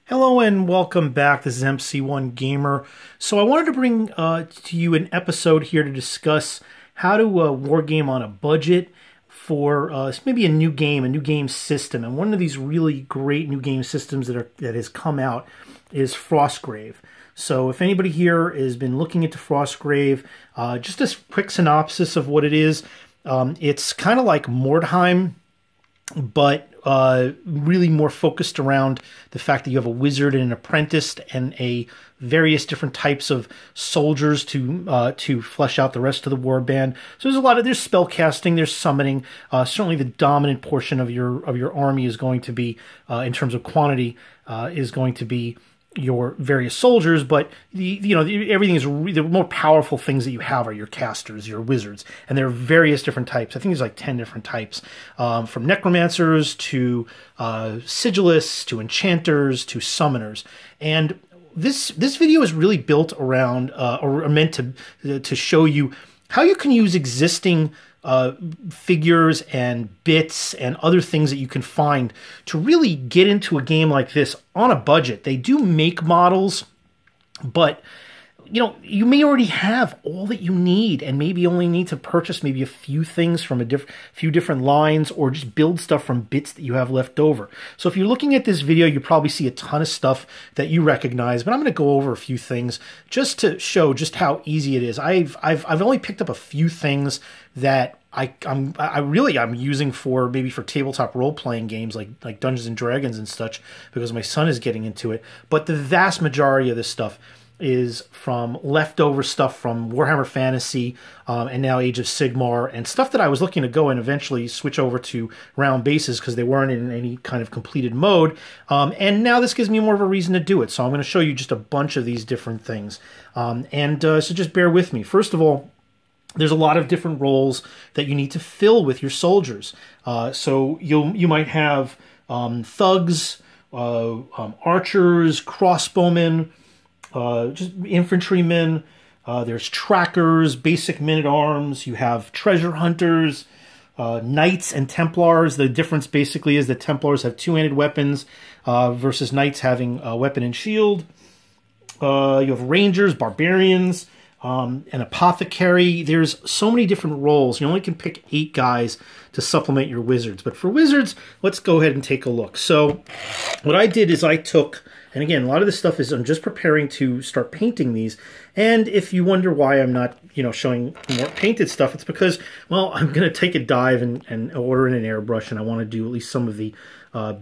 Hello and welcome back. This is MC1 Gamer. So I wanted to bring to you an episode here to discuss how to wargame on a budget for maybe a new game system. And one of these really great new game systems that has come out is Frostgrave. So if anybody here has been looking into Frostgrave, just a quick synopsis of what it is. It's kind of like Mordheim, but really more focused around the fact that you have a wizard and an apprentice and a various different types of soldiers to flesh out the rest of the warband. So there's spell casting, there's summoning. Certainly the dominant portion of your army is going to be, in terms of quantity, is going to be your various soldiers, but everything is the more powerful things that you have are your casters, your wizards, and there are various different types. I think there's like 10 different types, from necromancers to sigilists to enchanters to summoners. And this video is really built around or meant to show you how you can use existing figures and bits and other things that you can find to really get into a game like this on a budget. They do make models, but you may already have all that you need and maybe only need to purchase maybe a few things from a few different lines, or just build stuff from bits that you have left over. So if you're looking at this video, you probably see a ton of stuff that you recognize, but I'm going to go over a few things just to show just how easy it is. I've only picked up a few things that I'm using for tabletop role-playing games like Dungeons and Dragons and such, because my son is getting into it. But the vast majority of this stuff is from leftover stuff from Warhammer Fantasy and now Age of Sigmar, and stuff that I was looking to go and eventually switch over to round bases because they weren't in any kind of completed mode. And now this gives me more of a reason to do it. So I'm going to show you just a bunch of these different things. So just bear with me. First of all, there's a lot of different roles that you need to fill with your soldiers. So you might have thugs, archers, crossbowmen, just infantrymen. There's trackers, basic men-at-arms. You have treasure hunters, knights and Templars. The difference basically is that Templars have two-handed weapons versus knights having a weapon and shield. You have rangers, barbarians, an apothecary. There's so many different roles. You only can pick 8 guys to supplement your wizards. But for wizards, let's go ahead and take a look. So what I did is I took... And again, a lot of this stuff is I'm just preparing to start painting these. And if you wonder why I'm not, showing more painted stuff, it's because, well, I'm going to take a dive and order in an airbrush, and I want to do at least some of the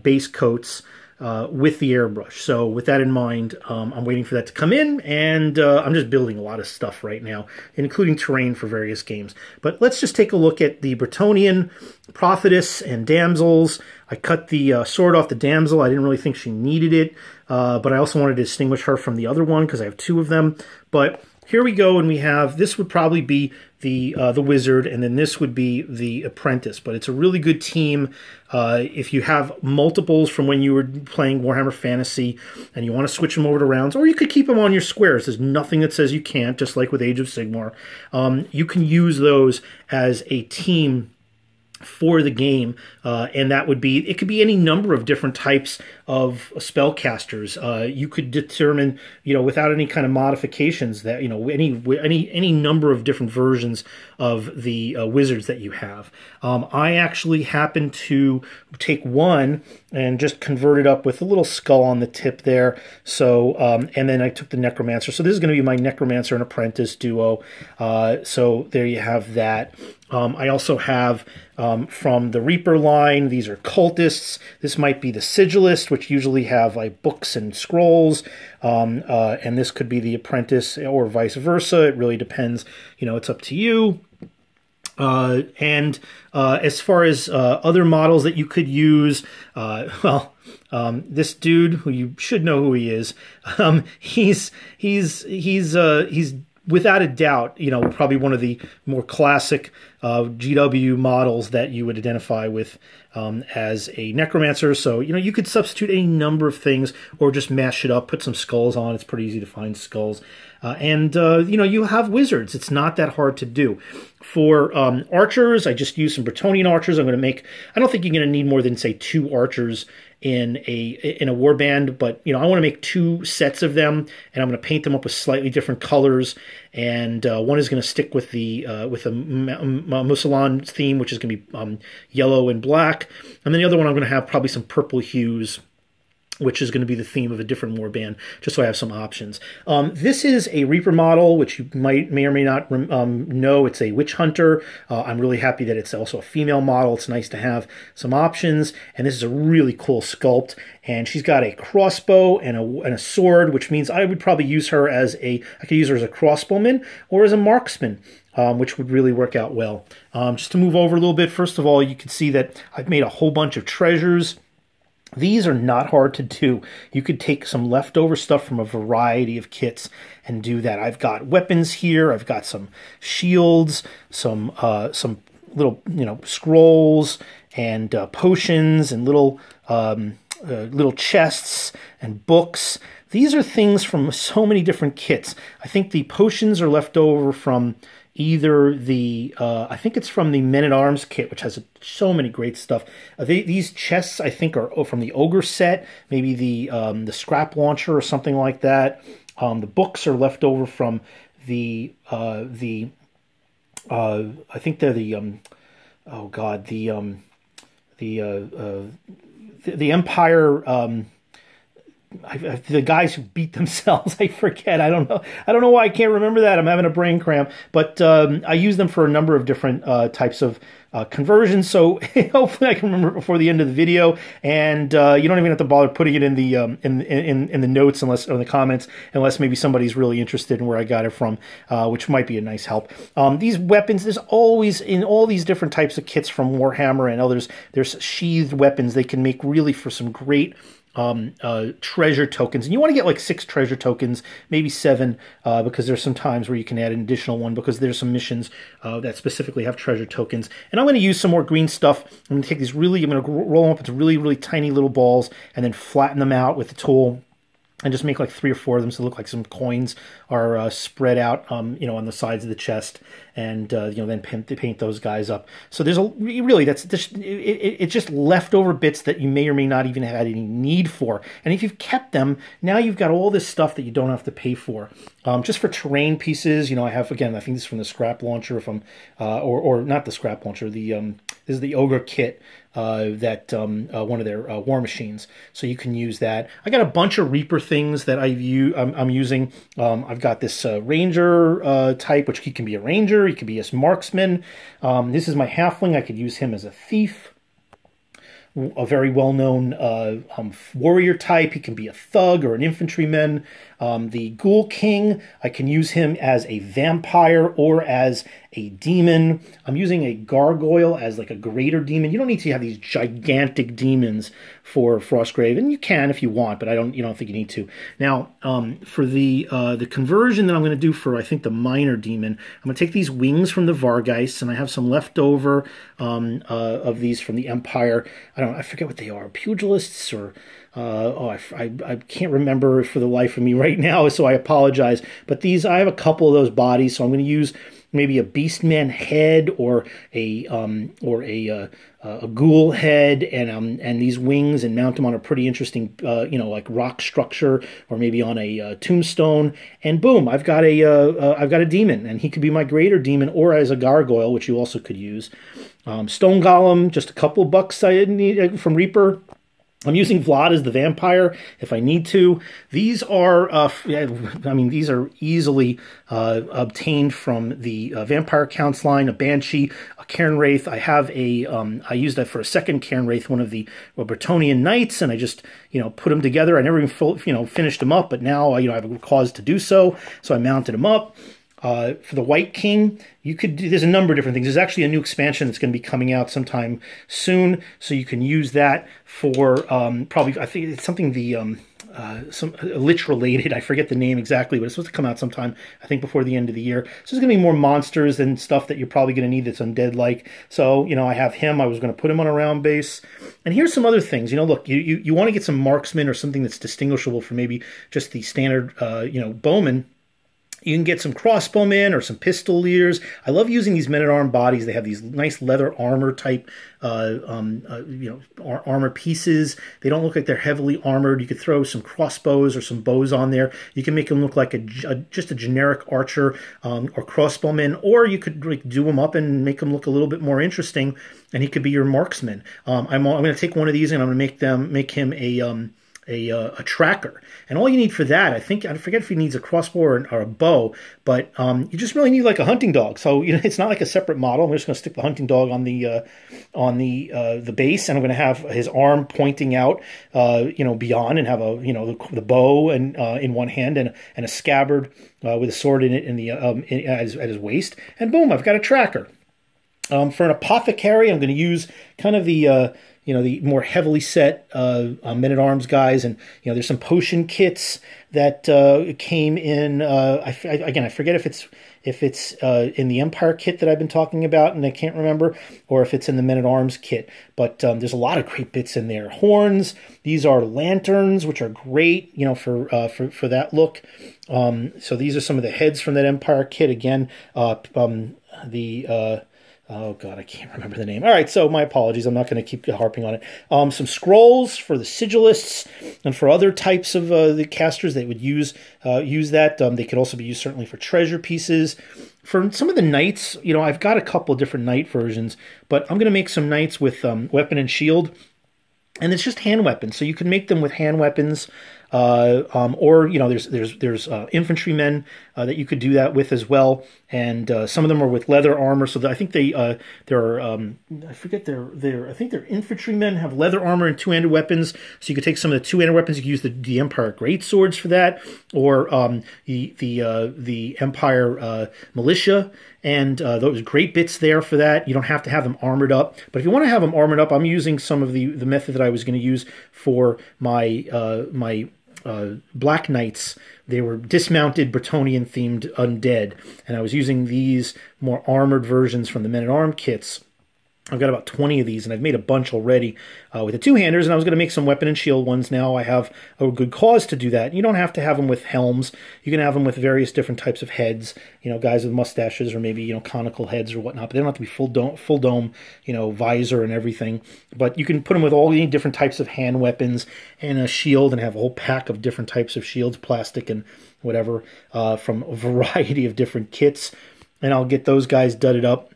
base coats with the airbrush. So with that in mind, I'm waiting for that to come in, and I'm just building a lot of stuff right now, including terrain for various games. But let's just take a look at the Bretonnian prophetess and damsels. I cut the sword off the damsel. I didn't really think she needed it, but I also wanted to distinguish her from the other one because I have 2 of them. But here we go, and we have, this would probably be the wizard, and then this would be the apprentice. But it's a really good team. If you have multiples from when you were playing Warhammer Fantasy and you want to switch them over to rounds, or you could keep them on your squares. There's nothing that says you can't, just like with Age of Sigmar. You can use those as a team for the game, and that would be, it could be any number of different types of spellcasters. You could determine, without any kind of modifications, that any number of different versions of the wizards that you have. I actually happened to take one and just convert it up with a little skull on the tip there. So and then I took the necromancer. So this is going to be my necromancer and apprentice duo. So there you have that. I also have from the Reaper line, these are cultists. This might be the sigilist, which usually have like books and scrolls. And this could be the apprentice or vice versa. It really depends. It's up to you. As far as other models that you could use, this dude, who you should know who he is, he's without a doubt, probably one of the more classic GW models that you would identify with as a necromancer. So, you could substitute any number of things or just mash it up, put some skulls on. It's pretty easy to find skulls. You have wizards. It's not that hard to do. For archers, I just used some Bretonnian archers. I don't think you're going to need more than, say, 2 archers in a warband, but I want to make 2 sets of them, and I'm going to paint them up with slightly different colors. And one is going to stick with the Musalon theme, which is going to be yellow and black, and then the other one I'm going to have probably some purple hues, which is going to be the theme of a different warband, just so I have some options. This is a Reaper model, which you may or may not know. It's a Witch Hunter. I'm really happy that it's also a female model. It's nice to have some options, and this is a really cool sculpt. And she's got a crossbow and a sword, which means I would probably use her as I could use her as a crossbowman or as a marksman, which would really work out well. Just to move over a little bit, first of all, you can see that I've made a whole bunch of treasures. These are not hard to do. You could take some leftover stuff from a variety of kits and do that. I've got weapons here. I've got some shields, some little scrolls and potions and little chests and books. These are things from so many different kits. I think the potions are left over from either the, I think it's from the Men-at-Arms kit, which has so many great stuff. These chests, I think, are from the Ogre set, maybe the Scrap Launcher or something like that. The books are left over from I think they're the Empire, the guys who beat themselves, I forget. I don't know why I can't remember that. I'm having a brain cramp. But I use them for a number of different types of conversions. So hopefully I can remember it before the end of the video. And you don't even have to bother putting it in the in the notes or in the comments, unless maybe somebody's really interested in where I got it from, which might be a nice help. These weapons, there's always in all these different types of kits from Warhammer and others, there's sheathed weapons they can make really for some great treasure tokens, and you want to get like 6 treasure tokens, maybe 7, because there's some times where you can add an additional one, because there's some missions that specifically have treasure tokens. And I'm going to use some more green stuff. I'm going to take these I'm going to roll them up into really, really tiny little balls, and then flatten them out with the tool, and just make like 3 or 4 of them so they look like some coins are spread out, on the sides of the chest, and then paint those guys up. So there's it's just leftover bits that you may or may not even have had any need for. And if you've kept them, now you've got all this stuff that you don't have to pay for. Just for terrain pieces, I have, again, I think this is from the Scrap Launcher, or not the Scrap Launcher. This is the Ogre kit. One of their war machines, so you can use that. I got a bunch of Reaper things that I'm using. I've got this Ranger type, which he can be a Ranger, he can be a marksman. This is my Halfling. I could use him as a thief. A very well-known warrior type. He can be a thug or an infantryman. The Ghoul King, I can use him as a vampire or as a demon. I'm using a gargoyle as like a greater demon. You don't need to have these gigantic demons for Frostgrave, and you can if you want, but you don't think you need to. Now, for the conversion that I'm going to do for, I think, the minor demon, I'm going to take these wings from the Vargeists, and I have some leftover of these from the Empire. I forget what they are, pugilists or I can't remember for the life of me right now, so I apologize. But I have a couple of those bodies, so I'm going to use maybe a Beastman head or a ghoul head and these wings, and mount them on a pretty interesting like rock structure, or maybe on a tombstone, and boom, I've got a demon, and he could be my greater demon or as a gargoyle, which you also could use. Stone Golem, just a couple bucks I need from Reaper. I'm using Vlad as the vampire if I need to. These are, these are easily obtained from the Vampire Counts line, a Banshee, a Cairn Wraith. I have I used that for a second Cairn Wraith, one of the Bretonnian Knights, and I just, put them together. I never even, finished them up, but now, I have a cause to do so, so I mounted them up. For the White King, there's a number of different things. There's actually a new expansion that's going to be coming out sometime soon, so you can use that for probably, I think it's something some Lich related. I forget the name exactly, but it's supposed to come out sometime, I think, before the end of the year. So there's going to be more monsters and stuff that you're probably going to need that's undead-like. So, I have him. I was going to put him on a round base. And here's some other things. Look, you want to get some marksman or something that's distinguishable from maybe just the standard, bowman. You can get some crossbowmen or some pistoliers. I love using these men-at-arms bodies. They have these nice leather armor type, armor pieces. They don't look like they're heavily armored. You could throw some crossbows or some bows on there. You can make them look like just a generic archer or crossbowman, or you could like do them up and make them look a little bit more interesting, and he could be your marksman. I'm going to take one of these and I'm going to make him a tracker, and all you need for that, I forget if he needs a crossbow or a bow, but you just really need like a hunting dog. So it's not like a separate model. I'm just going to stick the hunting dog on the base, and I'm going to have his arm pointing out, beyond, and have the bow and in one hand and a scabbard with a sword in it at his waist, and boom, I've got a tracker. For an apothecary, I'm going to use kind of the more heavily set men-at-arms guys, and there's some potion kits that came in. I forget if it's in the Empire kit that I've been talking about, and I can't remember, or if it's in the Men-at-Arms kit. But there's a lot of great bits in there. Horns. These are lanterns, which are great, for that look. So these are some of the heads from that Empire kit. Again, oh, God, I can't remember the name. All right, so my apologies. I'm not going to keep harping on it. Some scrolls for the sigilists and for other types of the casters that would use that. They could also be used certainly for treasure pieces. For some of the knights, I've got a couple of different knight versions, but I'm going to make some knights with weapon and shield. And it's just hand weapons, so you can make them with hand weapons, or there's infantrymen that you could do that with as well. And some of them are with leather armor, so I think I think their infantrymen have leather armor and two-handed weapons. So you could take some of the two-handed weapons. You could use the Empire great swords for that, or the Empire militia. And those great bits there for that. You don't have to have them armored up. But if you want to have them armored up, I'm using some of the method that I was going to use for my Black Knights. They were dismounted Bretonnian-themed undead. And I was using these more armored versions from the Men-at-Arms kits. I've got about 20 of these, and I've made a bunch already with the two-handers, and I was going to make some weapon and shield ones now. I have a good cause to do that. You don't have to have them with helms. You can have them with various different types of heads, guys with mustaches or maybe, conical heads or whatnot, but they don't have to be full dome, visor and everything. But you can put them with all the different types of hand weapons and a shield, and have a whole pack of different types of shields, plastic and whatever, from a variety of different kits, and I'll get those guys dudded up.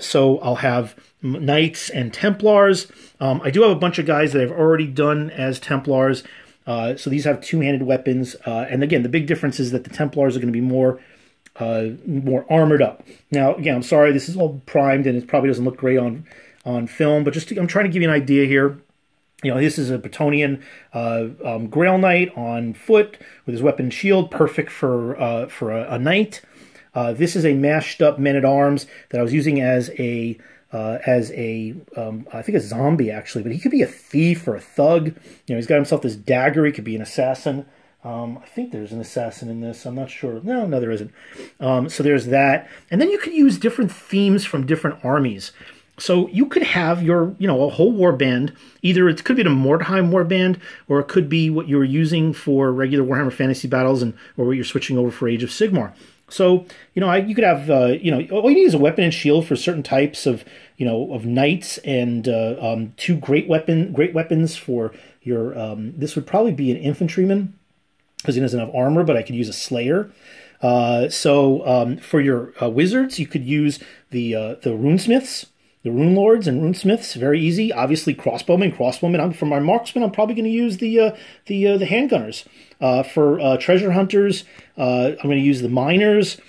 So I'll have Knights and Templars. I do have a bunch of guys that I've already done as Templars. So these have two-handed weapons. And again, the big difference is that the Templars are going to be more armored up. Now, again, I'm sorry, this is all primed and it probably doesn't look great on film, but I'm trying to give you an idea here. This is a Bretonnian Grail Knight on foot with his weapon and shield, perfect for a knight. This is a mashed up Men-at-Arms that I was using as a I think a zombie actually, but he could be a thief or a thug. He's got himself this dagger. He could be an assassin. I think there's an assassin in this. I'm not sure. No, there isn't. So there's that. And then you could use different themes from different armies. So you could have your, a whole warband. Either it could be the Mordheim warband, or it could be what you were using for regular Warhammer Fantasy battles, or what you're switching over for Age of Sigmar. So, you could have, all you need is a weapon and shield for certain types of knights, and two great weapons for your, this would probably be an infantryman, because he doesn't have armor, but I could use a slayer. So for your wizards, you could use the runesmiths, the rune lords and runesmiths. Very easy. Obviously, crossbowmen. For my marksmen, I'm probably going to use the handgunners. For treasure hunters, I'm going to use the miners.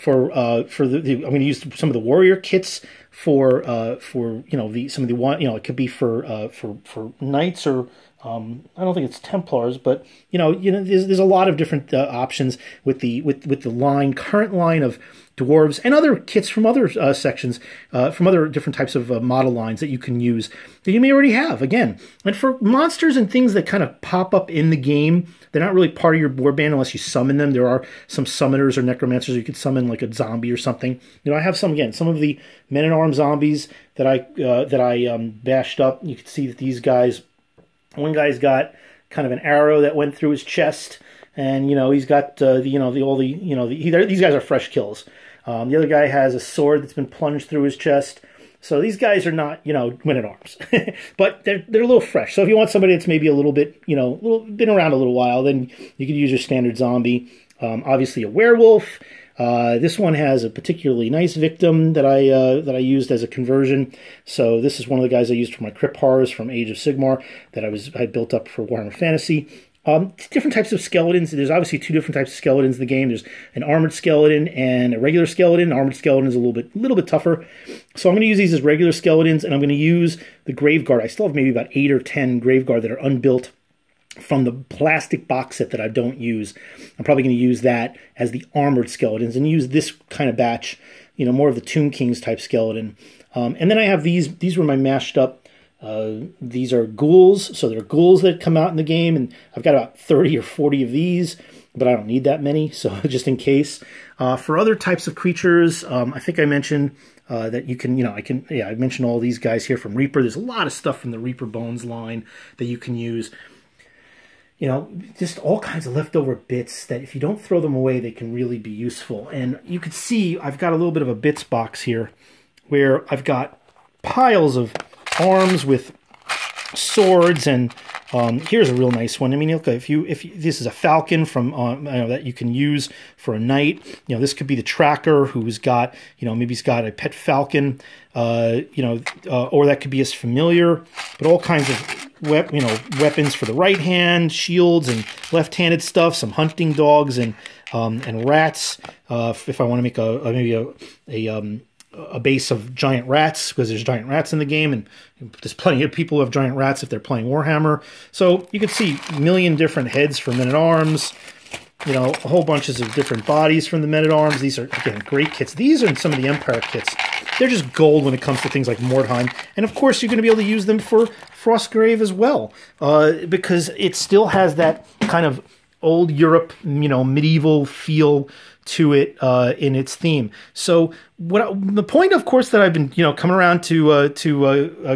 I'm going to use some of the warrior kits for some of the one. It could be for knights, or I don't think it's Templars, but there's a lot of different options with the current line of dwarves and other kits from other sections, from other different types of model lines that you can use that you may already have, again. And for monsters and things that kind of pop up in the game, they're not really part of your warband unless you summon them. There are some summoners or necromancers you could summon, like a zombie or something. I have some of the Men-at-Arms zombies that I bashed up. You can see that these guys, one guy's got kind of an arrow that went through his chest, and he's got these guys are fresh kills. The other guy has a sword that's been plunged through his chest. So these guys are not, men-at-arms, but they're a little fresh. So if you want somebody that's maybe a little bit, been around a little while, then you could use your standard zombie. Obviously a werewolf. This one has a particularly nice victim that I used as a conversion. So this is one of the guys I used for my Crypt Horrors from Age of Sigmar that I built up for Warhammer Fantasy. Different types of skeletons. There's obviously two different types of skeletons in the game. There's an armored skeleton and a regular skeleton. Armored skeleton is a little bit tougher. So I'm going to use these as regular skeletons, and I'm going to use the Graveguard. I still have maybe about 8 or 10 Graveguard that are unbuilt from the plastic box set that I don't use. I'm probably going to use that as the armored skeletons and use this kind of batch, more of the Tomb Kings type skeleton. And then I have these. These were my mashed up. These are ghouls, so they're ghouls that come out in the game, and I've got about 30 or 40 of these, but I don't need that many, so just in case. For other types of creatures, I think I mentioned that you can, I mentioned all these guys here from Reaper. There's a lot of stuff from the Reaper Bones line that you can use. Just all kinds of leftover bits that if you don't throw them away, they can really be useful. And you can see I've got a little bit of a bits box here where I've got piles of arms with swords, and here's a real nice one. I mean, look, if this is a falcon from that you can use for a knight. This could be the tracker who's got maybe he's got a pet falcon, or that could be his familiar. But all kinds of weapons for the right hand, shields and left-handed stuff. Some hunting dogs and rats. If I want to make maybe a base of giant rats, because there's giant rats in the game, and there's plenty of people who have giant rats if they're playing Warhammer. So you can see a million different heads for men-at-arms, a whole bunches of different bodies from the men-at-arms. These are, again, great kits. These are some of the Empire kits. They're just gold when it comes to things like Mordheim. And of course, you're going to be able to use them for Frostgrave as well, because it still has that kind of old Europe, medieval feel to it in its theme. So the point, of course, that I've been coming around to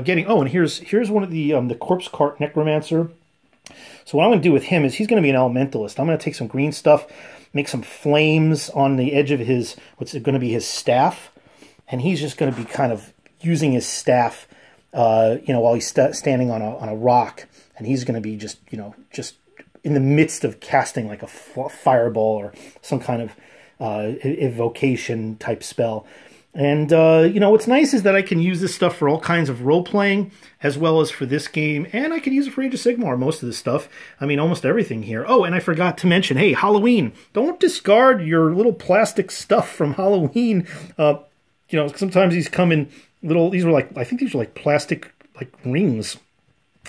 getting. Oh, and here's one of the Corpse Cart Necromancer. So what I'm going to do with him is he's going to be an elementalist. I'm going to take some green stuff, make some flames on the edge of his what's going to be his staff, and he's just going to be kind of using his staff, while he's standing on a rock, and he's going to be just in the midst of casting like a fireball or some kind of evocation type spell. And what's nice is that I can use this stuff for all kinds of role-playing as well as for this game, and I can use it for Age of Sigmar, most of this stuff. I mean, almost everything here. Oh, and I forgot to mention, hey, Halloween. Don't discard your little plastic stuff from Halloween. Sometimes these come in I think these were like plastic rings.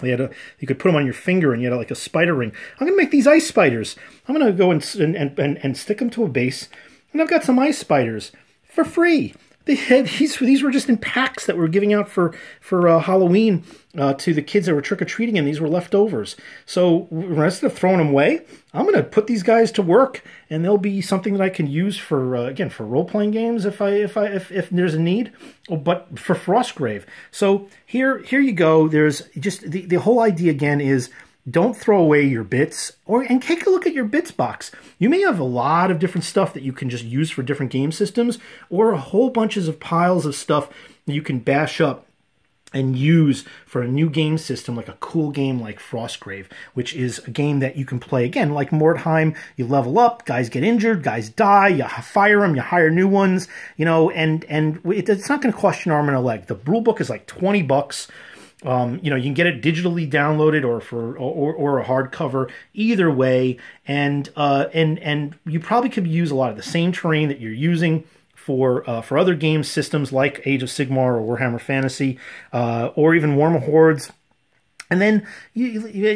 You could put them on your finger, and you had like a spider ring. I'm going to make these ice spiders. I'm going to go and stick them to a base, and I've got some ice spiders for free. These were just in packs that we're giving out for Halloween to the kids that were trick-or-treating, and these were leftovers. So instead of throwing them away, I'm going to put these guys to work, and they'll be something that I can use for again, for role-playing games if there's a need, but for Frostgrave. So here you go. There's just the whole idea again is don't throw away your bits, and take a look at your bits box. You may have a lot of different stuff that you can just use for different game systems, or a whole bunches of piles of stuff that you can bash up and use for a new game system, like a cool game like Frostgrave, which is a game that you can play, again, like Mordheim. You level up, guys get injured, guys die, you fire them, you hire new ones, and it's not going to cost you an arm and a leg. The rule book is like $20. You can get it digitally downloaded or a hardcover, either way, and you probably could use a lot of the same terrain that you're using for other game systems like Age of Sigmar or Warhammer Fantasy, or even Warhammer Hordes. And then,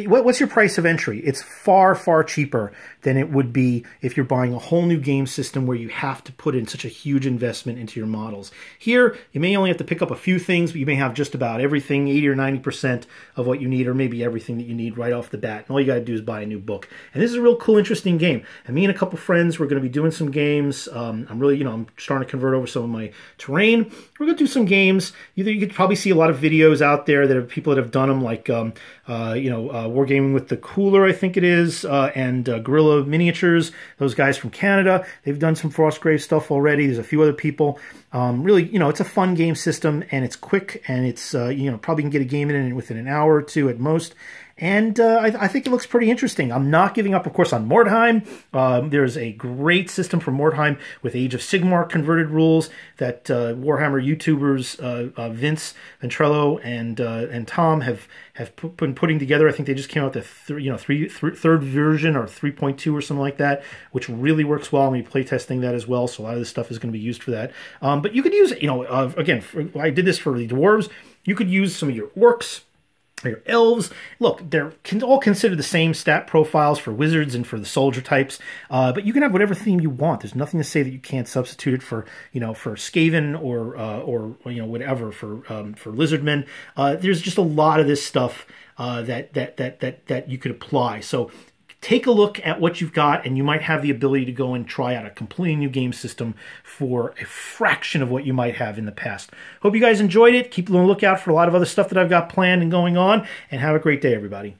what's your price of entry? It's far, far cheaper than it would be if you're buying a whole new game system where you have to put in such a huge investment into your models. Here, you may only have to pick up a few things, but you may have just about everything, 80 or 90% of what you need, or maybe everything that you need right off the bat. And all you got to do is buy a new book. And this is a real cool, interesting game. And me and a couple friends, we're going to be doing some games. I'm really, I'm starting to convert over some of my terrain. We're going to do some games. You could probably see a lot of videos out there that are people that have done them, like Wargaming with the Cooler, I think it is, and Guerrilla Miniatures, those guys from Canada. They've done some Frostgrave stuff already. There's a few other people. Really, it's a fun game system, and it's quick, and it's, probably can get a game in within an hour or two at most. And I think it looks pretty interesting. I'm not giving up, of course, on Mordheim. There's a great system for Mordheim with Age of Sigmar converted rules that Warhammer YouTubers Vince Ventrello and Tom have been putting together. I think they just came out with the third version or 3.2 or something like that, which really works well. I'm going to be playtesting that as well, so a lot of this stuff is going to be used for that. But you could use, again, I did this for the dwarves. You could use some of your orcs, your elves. Look, they're all considered the same stat profiles for wizards and for the soldier types, but you can have whatever theme you want. There's nothing to say that you can't substitute it for, for Skaven or whatever for lizardmen. There's just a lot of this stuff that you could apply. So take a look at what you've got, and you might have the ability to go and try out a completely new game system for a fraction of what you might have in the past. Hope you guys enjoyed it. Keep on the lookout for a lot of other stuff that I've got planned and going on, and have a great day, everybody.